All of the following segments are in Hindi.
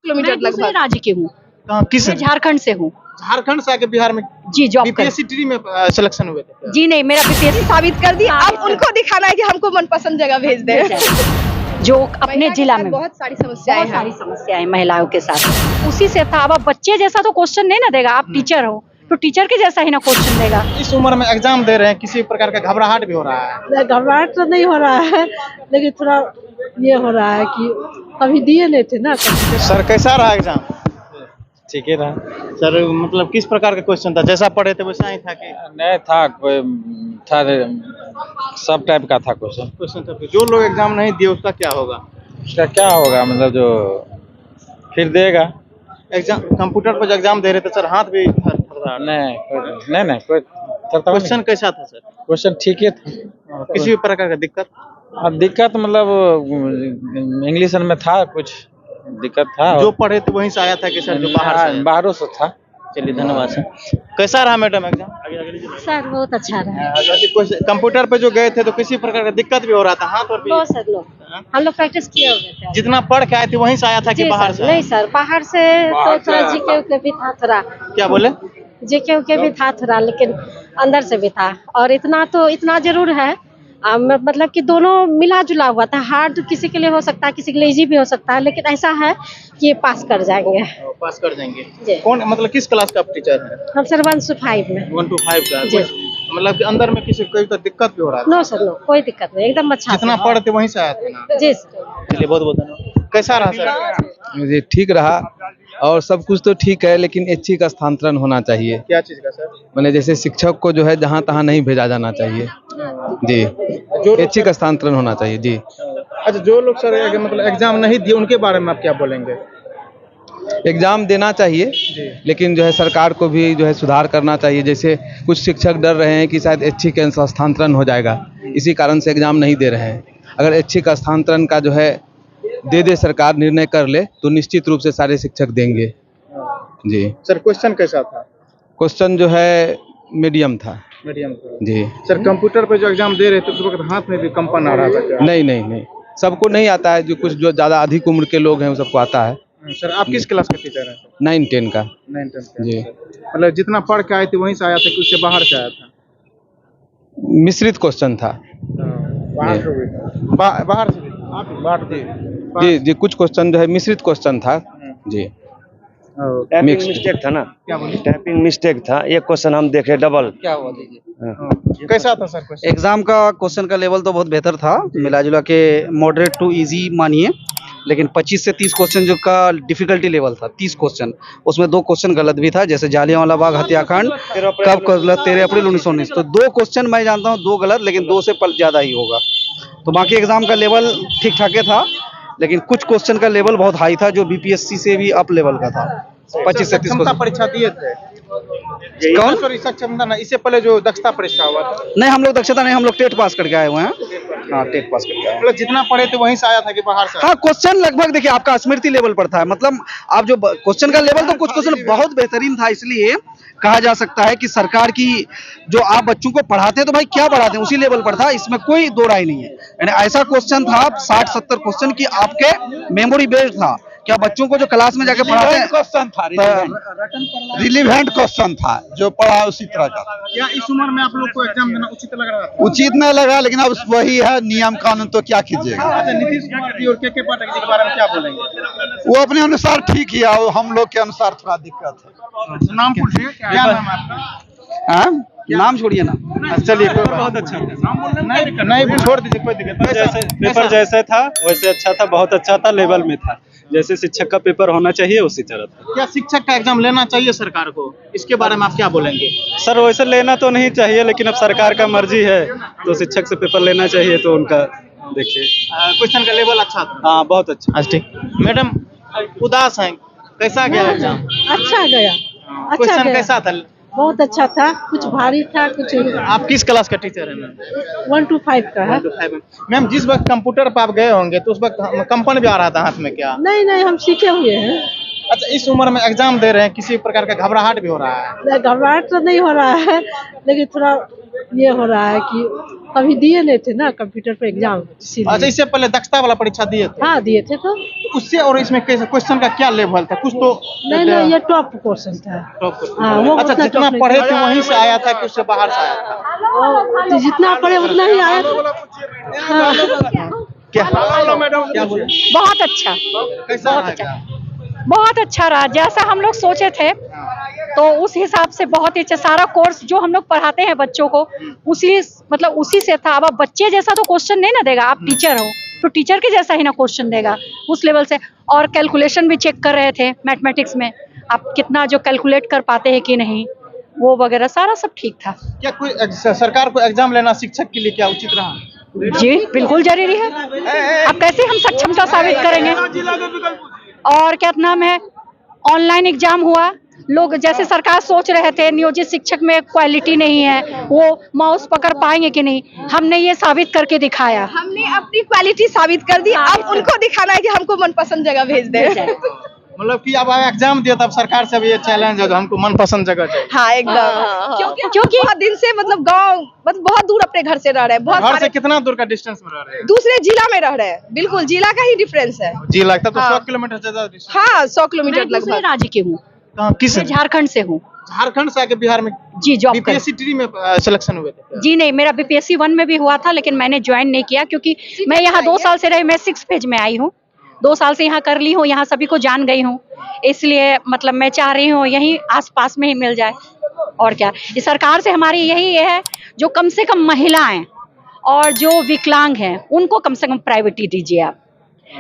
किलोमीटर मैं दूसरे लगभग। राज्य की हूँ, कहाँ किस मैं झारखंड से हूँ। झारखंड से आके बिहार में जी जॉब कर बीपीएससी ट्री में सिलेक्शन हुए थे क्या? जी नहीं, मेरा बीपीएससी साबित कर दी। साबित अब कर उनको दिखाना है कि हमको मनपसंद जगह भेज दे। जो अपने महिला के जिला साथ में बहुत सारी समस्याएं बहुत हैं। सारी समस्याएं महिलाओं के साथ, उसी से था। अब आप बच्चे जैसा तो क्वेश्चन नहीं ना देगा, आप टीचर हो तो टीचर के जैसा ही ना क्वेश्चन देगा। इस उम्र में एग्जाम दे रहे हैं, किसी प्रकार का घबराहट भी हो रहा है? घबराहट तो नहीं हो रहा है, लेकिन थोड़ा ये हो रहा है कि अभी दिए नहीं थे ना। सर कैसा रहा एग्जाम? ठीक ही रहा। सर मतलब किस प्रकार का क्वेश्चन था, जैसा पढ़े थे वैसा ही था कि नहीं था, कोई था सब टाइप का था क्वेश्चन। क्वेश्चन था? जो लोग एग्जाम नहीं दिए उसका क्या होगा? उसका क्या होगा, मतलब जो फिर देगा। एग्जाम कंप्यूटर पर जो एग्जाम दे रहे थे सर, हाथ भी थरथरा। नहीं कोई क्वेश्चन कैसा था सर? क्वेश्चन ठीक ही था। किसी भी प्रकार का दिक्कत? अब दिक्कत मतलब इंग्लिश में था, कुछ दिक्कत था। जो पढ़े थे वहीं से आया था कि सर जो बाहर से आया? बाहरों से था। चलिए धन्यवाद सर। कैसा रहा मैडम एग्जाम? सर बहुत अच्छा रहा। कंप्यूटर पे जो गए थे तो किसी प्रकार का दिक्कत भी हो रहा था, हाथ और भी? सर लोग हम लोग प्रैक्टिस किए हुए थे। जितना पढ़ के आए थे वहीं से आया था कि बाहर से? नहीं सर, बाहर से तो थोड़ा जीके उके भी था, थोड़ा क्या बोले? जीके उके भी था थोड़ा, लेकिन अंदर से भी था। और इतना जरूर है, मतलब कि दोनों मिला जुला हुआ था। हार्ड किसी के लिए हो सकता है, किसी के लिए इजी भी हो सकता है, लेकिन ऐसा है कि ये पास कर जाएंगे। पास कर जाएंगे। जी। कौन मतलब किस क्लास का आप टीचर है? हम सर 1 से 5 में। 1 to 5 का? जी। मतलब कि अंदर में किसी कोई तो दिक्कत भी हो रहा था? नो सर, नो कोई दिक्कत नहीं, एकदम अच्छा। जितना पढ़ थे वहीं से आया था ना? जी सर। चलिए बहुत बहुत धन्यवाद। कैसा रहा सर? मुझे ठीक रहा, और सब कुछ तो ठीक है, लेकिन ऐच्छिक स्थानांतरण होना चाहिए। क्या चीज का सर? मैंने जैसे शिक्षक को जो है जहाँ तहाँ नहीं भेजा जाना चाहिए जी, ऐच्छिक स्थानांतरण होना चाहिए जी। अच्छा, जो लोग सर मतलब एग्जाम नहीं दिए उनके बारे में आप क्या बोलेंगे? एग्जाम देना चाहिए, लेकिन जो है सरकार को भी जो है सुधार करना चाहिए। जैसे कुछ शिक्षक डर रहे हैं कि शायद ऐच्छिक स्थानांतरण हो जाएगा, इसी कारण से एग्जाम नहीं दे रहे हैं। अगर ऐच्छिक स्थानांतरण का जो है दे सरकार, निर्णय कर ले, तो निश्चित रूप से सारे शिक्षक देंगे जी। सर क्वेश्चन कैसा था? क्वेश्चन जो है मीडियम था। मीडियम था जी। सर कंप्यूटर पे जो एग्जाम दे रहे थे उस वक्त हाथ में भी कंपन आ रहा था क्या? नहीं, सबको नहीं आता है। जो ज़्यादा अधिक उम्र के लोग हैं वो सबको आता है। सर आप किस क्लास का टीचर हैं? 9-10 का। 9-10 का जी। मतलब जितना पढ़ के आए थे वहीं से आया था कि उससे बाहर से आया था? मिश्रित क्वेश्चन था। बाहर से भी था? बाहर से भी था? आप बाहर जी, कुछ क्वेश्चन जो है मिश्रित क्वेश्चन था जी। टाइपिंग मिस्टेक था ना? क्या बोले? टाइपिंग मिस्टेक था, एक क्वेश्चन हम देखे डबल। क्या हुआ दीजिए। कैसा था सर क्वेश्चन? एग्जाम का क्वेश्चन का लेवल तो बहुत बेहतर था, मिला जुला के मॉडरेट टू इजी मानिए। लेकिन 25 से 30 क्वेश्चन जो का डिफिकल्टी लेवल था, 30 क्वेश्चन, उसमें 2 क्वेश्चन गलत भी था। जैसे जालियांवाला बाग हत्याकांड कब गलत, 13 अप्रैल 1919। तो 2 क्वेश्चन मैं जानता हूँ 2 गलत, लेकिन 2 से ज़्यादा ही होगा। तो बाकी एग्जाम का लेवल ठीक ठाक था, लेकिन कुछ क्वेश्चन का लेवल बहुत हाई था, जो बीपीएससी से भी अप लेवल का था। 25 से 30 क्षमता परीक्षा दिए थे? कौन? सॉरी, क्षमता ना, इससे पहले जो दक्षता परीक्षा हुआ था? नहीं, हम लोग दक्षता नहीं, हम लोग टेट पास करके आए हुए हैं। हाँ, टेट पास करके आए। मतलब जितना पढ़े थे वहीं से आया था कि बाहर से? हाँ, क्वेश्चन लगभग देखिए आपका स्मृति लेवल पर था। मतलब आप जो क्वेश्चन का लेवल, तो कुछ क्वेश्चन बहुत बेहतरीन था। इसलिए कहा जा सकता है कि सरकार की जो आप बच्चों को पढ़ाते हैं तो भाई क्या पढ़ाते हैं, उसी लेवल पर था, इसमें कोई दो राय नहीं है। यानी ऐसा क्वेश्चन था 60-70 क्वेश्चन की आपके मेमोरी बेस्ड था। क्या बच्चों को जो क्लास में जाके पढ़ाते हैं, क्वेश्चन था, रिलीवेंट क्वेश्चन था, जो पढ़ा उसी तरह का। क्या इस उम्र में आप लोग को एग्जाम देना उचित लग रहा था? उचित नहीं लगा, लेकिन अब वही है नियम कानून, तो क्या कीजिएगा। अच्छा, नीतीश कुमार जी और के पाठक जी के बारे में क्या बोलेंगे? वो अपने अनुसार ठीक किया, वो हम लोग के अनुसार थोड़ा दिक्कत है। नाम पूछिए, क्या नाम है आपका? हाँ, नाम छोड़िए ना। चलिए, बहुत अच्छा था। नहीं छोड़ दीजिए, कोई दिक्कत नहीं। पेपर जैसे था वैसे अच्छा था, बहुत अच्छा था, लेवल में था, जैसे शिक्षक का पेपर होना चाहिए उसी तरह था। क्या शिक्षक का एग्जाम लेना चाहिए सरकार को? इसके बारे में आप क्या बोलेंगे? सर वैसे लेना तो नहीं चाहिए, लेकिन अब सरकार का मर्जी है, तो शिक्षक से पेपर लेना चाहिए, तो उनका देखिए। क्वेश्चन का लेवल अच्छा था? हाँ, बहुत अच्छा। ठीक। मैडम उदास हैं, कैसा गया एग्जाम? अच्छा गया। क्वेश्चन कैसा था? बहुत अच्छा था, कुछ भारी था, कुछ। आप किस क्लास का टीचर हैं मैम? 1 to 5 का है। मैम जिस वक्त कंप्यूटर पर आप गए होंगे तो उस वक्त कंपन भी आ रहा था हाथ में क्या? नहीं, हम सीखे हुए हैं। अच्छा, इस उम्र में एग्जाम दे रहे हैं, किसी प्रकार का घबराहट भी हो रहा है? घबराहट तो नहीं हो रहा है, लेकिन थोड़ा ये हो रहा है कि अभी दिए नहीं थे ना कंप्यूटर पे एग्जाम, अच्छा, इसीलिए। इससे पहले दक्षता वाला परीक्षा दिए थे? हाँ दिए थे तो तो उससे और इसमें कैसे क्वेश्चन का क्या लेवल था? कुछ तो नहीं ये टॉप क्वेश्चन था। हाँ, वो अच्छा, उतना जितना tough नहीं पढ़े था। थे वहीं से आया था कि उससे बाहर से आया था? तो जितना पढ़े उतना ही आया था। हाँ। क्या क्या बोले? बहुत अच्छा, कैसा रहेगा? बहुत अच्छा रहा, जैसा हम लोग सोचे थे तो उस हिसाब से बहुत ही अच्छा। सारा कोर्स जो हम लोग पढ़ाते हैं बच्चों को उसी मतलब उसी से था। अब आप बच्चे जैसा तो क्वेश्चन नहीं ना देगा, आप टीचर हो तो टीचर के जैसा ही ना क्वेश्चन देगा उस लेवल से। और कैलकुलेशन भी चेक कर रहे थे मैथमेटिक्स में, आप कितना जो कैलकुलेट कर पाते हैं कि नहीं, वो वगैरह सारा सब ठीक था। क्या कोई सरकार को एग्जाम लेना शिक्षक के लिए क्या उचित रहा? जी बिल्कुल जरूरी है। अब कैसे हम सक्षमता साबित करेंगे? और क्या नाम है, ऑनलाइन एग्जाम हुआ, लोग जैसे सरकार सोच रहे थे नियोजित शिक्षक में क्वालिटी नहीं है, वो माउस पकड़ पाएंगे कि नहीं, हमने ये साबित करके दिखाया। हमने अपनी क्वालिटी साबित कर दी, अब उनको दिखाना है कि हमको मनपसंद जगह भेज दे। मतलब कि अब एग्जाम दिया तब सरकार से भी ये चैलेंज है जो हमको मनपसंद जगह चाहिए। हाँ एकदम, क्योंकि बहुत दिन से मतलब गांव मतलब बहुत दूर अपने घर से रह रहे हैं, बहुत घर से सारे कितना दूर का डिस्टेंस में रह रहे हैं? दूसरे जिला में रह रहे हैं, बिल्कुल जिला का ही डिफरेंस है। जी लगता तो हाँ। 100 किलोमीटर से ज्यादा distance। हाँ 100 किलोमीटर मैं दूसरे लगभग। राज्य की हूँ, कहाँ, किस मैं झारखंड से हूँ। झारखंड से आके बिहार में जी जॉब कर, बीपीएससी ट्री में सिलेक्शन हुए थे? जी नहीं, मेरा बीपीएससी 1 में भी हुआ था लेकिन मैंने ज्वाइन नहीं किया क्योंकि मैं यहाँ 2 साल से रही, मैं 6 फेज में आई हूँ, 2 साल से यहाँ कर ली हूँ, यहाँ सभी को जान गई हूँ, इसलिए मतलब मैं चाह रही हूँ यहीं आसपास में ही मिल जाए। और क्या, इस सरकार से हमारी यही है जो कम से कम महिलाएं और जो विकलांग हैं उनको कम से कम प्रायोरिटी दीजिए आप,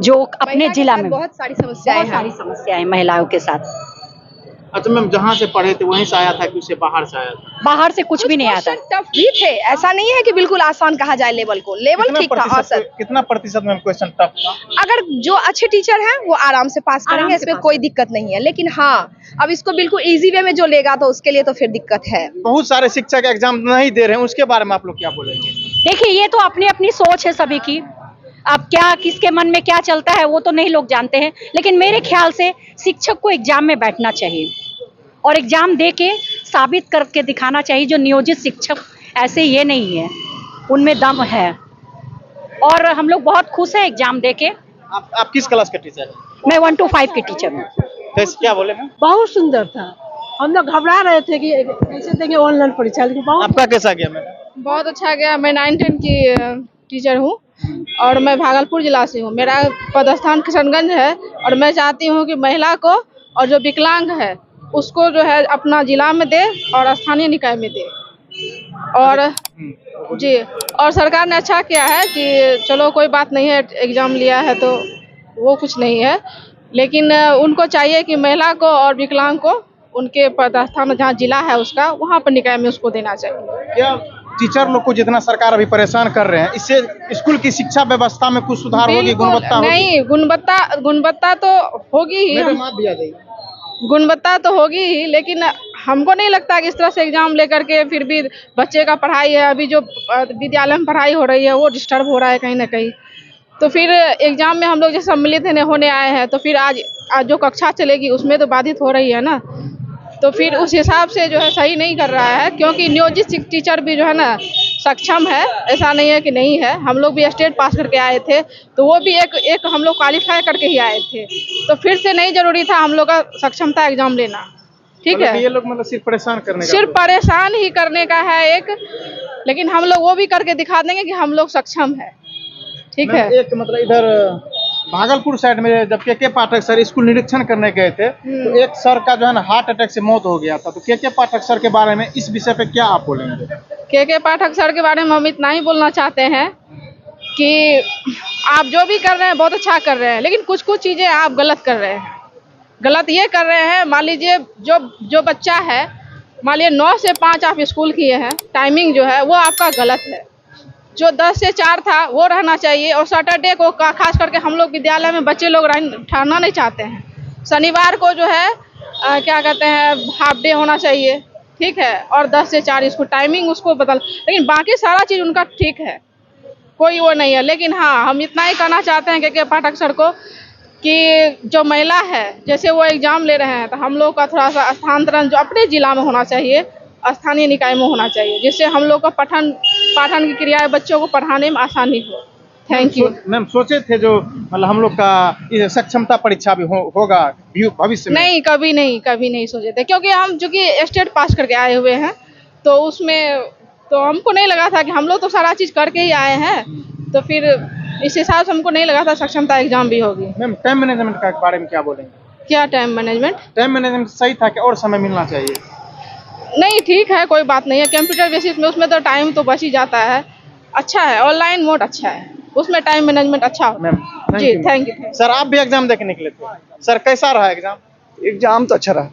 जो अपने जिला में बहुत सारी समस्याएं बहुत सारी समस्याएं महिलाओं के साथ। अच्छा मैम, जहाँ से पढ़े थे वहीं से आया था कि उससे बाहर से आया था? बाहर से कुछ भी नहीं आता। टफ भी थे, ऐसा नहीं है कि बिल्कुल आसान कहा जाए लेवल को, लेवल ठीक था औसत। कितना प्रतिशत में क्वेश्चन टफ था? अगर जो अच्छे टीचर हैं वो आराम से पास आराम करेंगे, से इसमें पास कोई दिक्कत नहीं है। लेकिन हाँ, अब इसको बिल्कुल इजी वे में जो लेगा तो उसके लिए तो फिर दिक्कत है। बहुत सारे शिक्षक एग्जाम नहीं दे रहे हैं, उसके बारे में आप लोग क्या बोलेंगे? देखिए ये तो अपनी अपनी सोच है सभी की, अब क्या किसके मन में क्या चलता है वो तो नहीं लोग जानते हैं, लेकिन मेरे ख्याल से शिक्षक को एग्जाम में बैठना चाहिए और एग्जाम दे के साबित करके दिखाना चाहिए जो नियोजित शिक्षक ऐसे ये नहीं है, उनमें दम है। और हम लोग बहुत खुश हैं एग्जाम दे के। आप किस क्लास के टीचर हैं? मैं 1 to 5 की टीचर हूँ। कैसे, क्या बोले मैम? बहुत सुंदर था, हम लोग घबरा रहे थे कि कैसे देंगे ऑनलाइन परीक्षा, लेकिन बहुत आपका कैसा गया मैम? बहुत अच्छा गया। मैं 9-10 की टीचर हूँ और मैं भागलपुर जिला से हूँ। मेरा पदस्थान किशनगंज है और मैं चाहती हूँ कि महिला को और जो विकलांग है उसको जो है अपना जिला में दे और स्थानीय निकाय में दे। और जी, और सरकार ने अच्छा किया है कि चलो कोई बात नहीं है, एग्जाम लिया है तो वो कुछ नहीं है, लेकिन उनको चाहिए कि महिला को और विकलांग को उनके पदस्थान जहाँ जिला है उसका वहाँ पर निकाय में उसको देना चाहिए। क्या टीचर लोग को जितना सरकार अभी परेशान कर रहे हैं, इससे स्कूल की शिक्षा व्यवस्था में कुछ सुधार होगी, गुणवत्ता होगी? नहीं, गुणवत्ता तो होगी ही, गुणवत्ता तो होगी ही, लेकिन हमको नहीं लगता कि इस तरह से एग्जाम लेकर के फिर भी बच्चे का पढ़ाई है, अभी जो विद्यालय में पढ़ाई हो रही है वो डिस्टर्ब हो रहा है कहीं ना कहीं, तो फिर एग्जाम में हम लोग जैसे सम्मिलित होने आए हैं तो फिर आज जो कक्षा चलेगी उसमें तो बाधित हो रही है ना, तो फिर उस हिसाब से जो है सही नहीं कर रहा है, क्योंकि नियोजित टीचर भी जो है ना सक्षम है, ऐसा नहीं है कि नहीं है। हम लोग भी स्टेट पास करके आए थे तो वो भी एक हम लोग क्वालिफाई करके ही आए थे, तो फिर से नहीं जरूरी था हम लोग का सक्षमता एग्जाम लेना। ठीक है, ये लोग मतलब सिर्फ परेशान करने का, सिर्फ परेशान ही करने का है एक, लेकिन हम लोग वो भी करके दिखा देंगे कि हम लोग सक्षम है। ठीक है, एक मतलब इधर भागलपुर साइड में जब के पाठक सर स्कूल निरीक्षण करने गए थे तो एक सर का जो है ना हार्ट अटैक से मौत हो गया था, तो के पाठक सर के बारे में इस विषय पे क्या आप बोलेंगे? के पाठक सर के बारे में हम इतना ही बोलना चाहते हैं कि आप जो भी कर रहे हैं बहुत अच्छा कर रहे हैं, लेकिन कुछ चीज़ें आप गलत कर रहे हैं। गलत ये कर रहे हैं, मान लीजिए जो बच्चा है, मान लीजिए 9 से 5 आप स्कूल किए हैं, टाइमिंग जो है वो आपका गलत है। जो 10 से 4 था वो रहना चाहिए, और सैटरडे को खास करके हम लोग विद्यालय में बच्चे लोग ठहरना नहीं चाहते हैं। शनिवार को जो है क्या कहते हैं हाफ डे होना चाहिए, ठीक है, और 10 से 4 इसको टाइमिंग उसको बदल, लेकिन बाकी सारा चीज़ उनका ठीक है, कोई वो नहीं है। लेकिन हाँ, हम इतना ही कहना चाहते हैं के पाठक सर को कि जो महिला है जैसे वो एग्ज़ाम ले रहे हैं तो हम लोग का थोड़ा सा स्थानांतरण जो अपने ज़िला में होना चाहिए, स्थानीय निकाय में होना चाहिए, जिससे हम लोग का पाठन की क्रिया बच्चों को पढ़ाने में आसानी हो। Thank you. मैम सोचे थे जो मतलब हम लोग का ये सक्षमता परीक्षा भी होगा भविष्य में? नहीं, कभी नहीं सोचे थे, क्योंकि हम चूंकि स्टेट पास करके आए हुए हैं, तो उसमें तो हमको नहीं लगा था कि हम लोग तो सारा चीज करके ही आए हैं, तो फिर इस हिसाब से हमको नहीं लगा था सक्षमता एग्जाम भी होगी। मैम टाइम मैनेजमेंट के बारे में क्या बोलेंगे? क्या टाइम मैनेजमेंट? टाइम मैनेजमेंट सही था कि और समय मिलना चाहिए? नहीं, ठीक है, कोई बात नहीं है। कंप्यूटर बेसिस में उसमें तो टाइम तो बच ही जाता है। अच्छा है, ऑनलाइन मोड अच्छा है, उसमें टाइम मैनेजमेंट अच्छा हो। Ma'am ji thank you. Sir आप भी एग्जाम देके निकले थे, सर कैसा रहा एग्जाम? एग्जाम तो अच्छा रहा।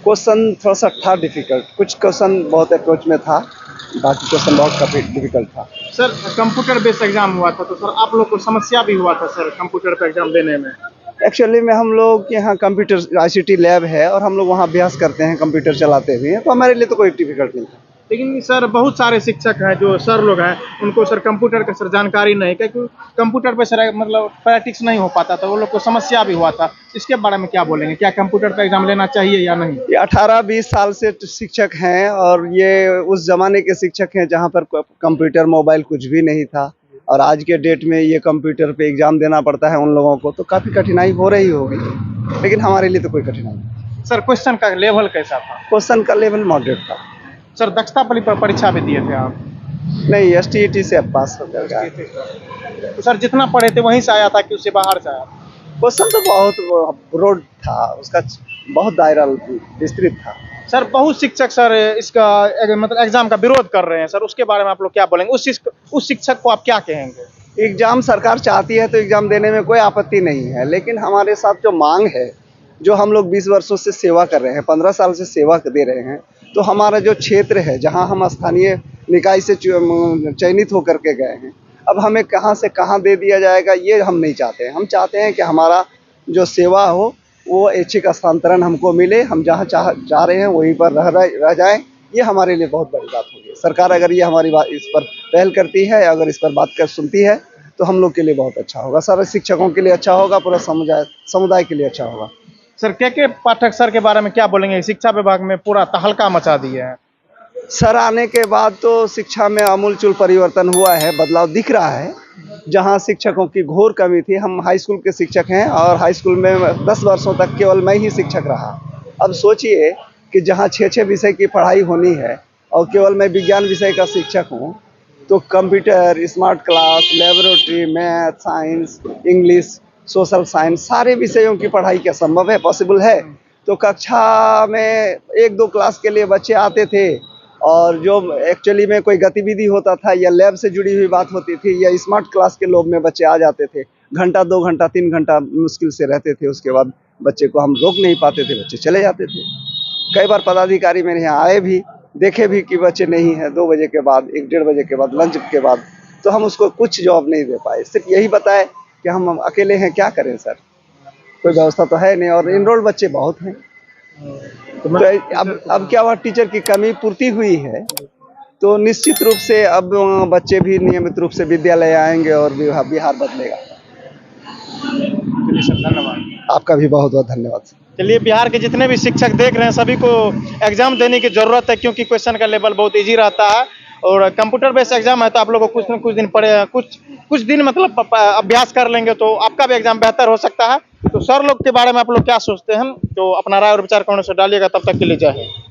क्वेश्चन थोड़ा सा था डिफिकल्ट, कुछ क्वेश्चन बहुत अप्रोच में था, बाकी क्वेश्चन बहुत काफी डिफिकल्ट था। सर कंप्यूटर बेस्ड एग्जाम हुआ था, तो सर आप लोग को समस्या भी हुआ था सर कंप्यूटर पे एग्जाम देने में? एक्चुअली में हम लोग के यहाँ कंप्यूटर ICT लैब है और हम लोग वहाँ अभ्यास करते हैं कंप्यूटर चलाते हुए, तो हमारे लिए तो कोई डिफिकल्ट नहीं था। लेकिन सर बहुत सारे शिक्षक हैं जो सर लोग हैं, उनको सर कंप्यूटर का सर जानकारी नहीं, क्योंकि कंप्यूटर पे सर मतलब प्रैक्टिस नहीं हो पाता, तो वो लोग को समस्या भी हुआ था। इसके बारे में क्या बोलेंगे, क्या कंप्यूटर पे एग्जाम लेना चाहिए या नहीं? ये 18-20 साल से शिक्षक हैं और ये उस जमाने के शिक्षक हैं जहाँ पर कंप्यूटर मोबाइल कुछ भी नहीं था, और आज के डेट में ये कंप्यूटर पे एग्जाम देना पड़ता है उन लोगों को, तो काफ़ी कठिनाई हो रही होगी, लेकिन हमारे लिए तो कोई कठिनाई नहीं। सर क्वेश्चन का लेवल कैसा था? क्वेश्चन का लेवल मॉडरेट था। सर दक्षता परीक्षा भी दिए थे आप? नहीं, STET से अब पास हो गया। तो सर जितना पढ़े थे वहीं से आया था कि उससे बाहर से आया? क्वेश्चन तो बहुत ब्रॉड था, उसका बहुत दायरा विस्तृत था। सर बहुत शिक्षक सर इसका मतलब एग्जाम का विरोध कर रहे हैं सर, उसके बारे में आप लोग क्या बोलेंगे? उस शिक्षक को आप क्या कहेंगे? एग्जाम सरकार चाहती है तो एग्जाम देने में कोई आपत्ति नहीं है, लेकिन हमारे साथ जो मांग है, जो हम लोग 20 वर्षों से सेवा कर रहे हैं, 15 साल से सेवा दे रहे हैं, तो हमारा जो क्षेत्र है जहां हम स्थानीय निकाय से चयनित होकर के गए हैं, अब हमें कहां से कहां दे दिया जाएगा ये हम नहीं चाहते हैं। हम चाहते हैं कि हमारा जो सेवा हो वो ऐच्छिक स्थानांतरण हमको मिले, हम जहां चाह रहे हैं वहीं पर रह जाएं, ये हमारे लिए बहुत बड़ी बात होगी। सरकार अगर ये हमारी बात इस पर पहल करती है, अगर इस पर बात कर सुनती है, तो हम लोग के लिए बहुत अच्छा होगा, सारे शिक्षकों के लिए अच्छा होगा, पूरा समुदाय के लिए अच्छा होगा। सर के पाठक सर के बारे में क्या बोलेंगे? शिक्षा विभाग में पूरा तहलका मचा दिए हैं। सर आने के बाद तो शिक्षा में आमूलचूल परिवर्तन हुआ है, बदलाव दिख रहा है। जहां शिक्षकों की घोर कमी थी, हम हाई स्कूल के शिक्षक हैं और हाई स्कूल में 10 वर्षों तक केवल मैं ही शिक्षक रहा। अब सोचिए कि जहां 6-6 विषय की पढ़ाई होनी है और केवल मैं विज्ञान विषय का शिक्षक हूं, तो computer, smart class, laboratory, math, science, English, social science, सारे विषयों की पढ़ाई क्या संभव है, पॉसिबल है? तो कक्षा में 1-2 क्लास के लिए बच्चे आते थे, और जो एक्चुअली में कोई गतिविधि होता था या लैब से जुड़ी हुई बात होती थी या स्मार्ट क्लास के लोग में बच्चे आ जाते थे, घंटा 2 घंटा 3 घंटा मुश्किल से रहते थे, उसके बाद बच्चे को हम रोक नहीं पाते थे, बच्चे चले जाते थे। कई बार पदाधिकारी मेरे यहाँ आए भी, देखे भी कि बच्चे नहीं हैं 2 बजे के बाद, 1-1:30 बजे के बाद, लंच के बाद, तो हम उसको कुछ जवाब नहीं दे पाए, सिर्फ यही बताए कि हम अकेले हैं, क्या करें सर, कोई व्यवस्था तो है नहीं, और इनरोल्ड बच्चे बहुत हैं। तो अब क्या हुआ, टीचर की कमी पूर्ति हुई है, तो निश्चित रूप से अब बच्चे भी नियमित रूप से विद्यालय आएंगे और बिहार बदलेगा। चलिए सर धन्यवाद। आपका भी बहुत बहुत धन्यवाद। चलिए, बिहार के जितने भी शिक्षक देख रहे हैं सभी को एग्जाम देने की जरूरत है, क्योंकि क्वेश्चन का लेवल बहुत इजी रहता है और कंप्यूटर बेस्ड एग्जाम है, तो आप लोगों को कुछ न कुछ दिन पढ़े कुछ दिन मतलब अभ्यास कर लेंगे तो आपका भी एग्जाम बेहतर हो सकता है। तो सर लोग के बारे में आप लोग क्या सोचते हैं, तो अपना राय और विचार कमेंट से डालिएगा। तब तक के लिए जय हिंद।